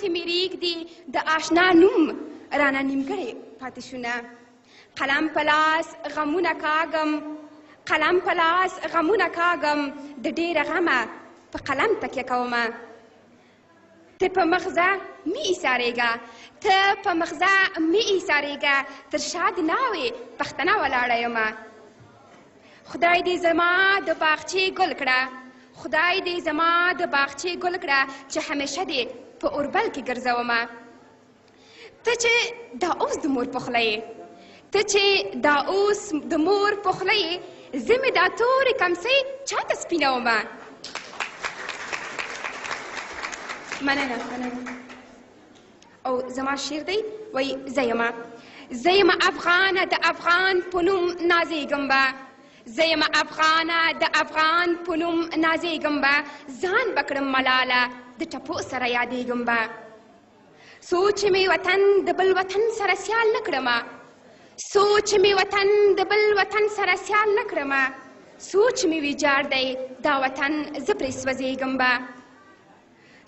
ته مې رېږدي د آشنا نوم رانه نیمګړی پاتې شونه قلم په لاس غمونه کاږم قلم په لاس غمونه کاږم د ډېره غمه په قلم تکیه کومه ته په مغزه مې ایسارېږه ته په مغزه مې ایسارېږه تر شا د ناوې پښتنه ولاړه یمه خدای دې زما د باغچې ګل کړه خدای دې زما د باغچې ګل کړه چې همیشه دې په اوربل کې ګرځومه ته چې دا اوس د مور پخله یې ته چې دا اوس د مور پخله یې زه مې دا تورې کمڅۍ چاته سپینومه مننه او زما شعر دی وایي زه یم افغانه د افغان په نوم نازېږم به زه یم افغانه د افغان په نوم نازېږم به ځان به کړم ملاله د ټپو سره یادېږم به سوچ مې وطن د بل وطن سره سیال نه کړمه سوچ مې وطن د بل وطن سره سیال نه کړمه سوچ مې ویجاړ دی دا وطن زه پرې سوځېږم به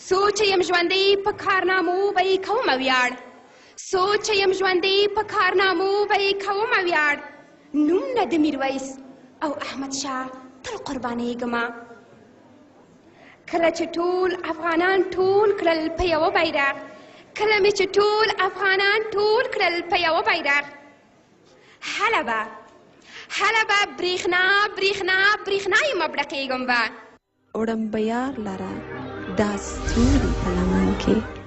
سوچ یم ژوندی په کارنامو به یې کومه ویاړ سوچ یم ژوندی په کارنامو به یې کومه ویاړ نوم نه د میرویس او احمد شاه تل قربانېږمه کله چې ټول افغانان ټول کړل په یوه بیرغ کله مې چې ټول افغانان ټول کړل په یوه بیرغ هله به برېښنا یې مبړقېږم به وړم به یار لره دا ستوري په لمن کې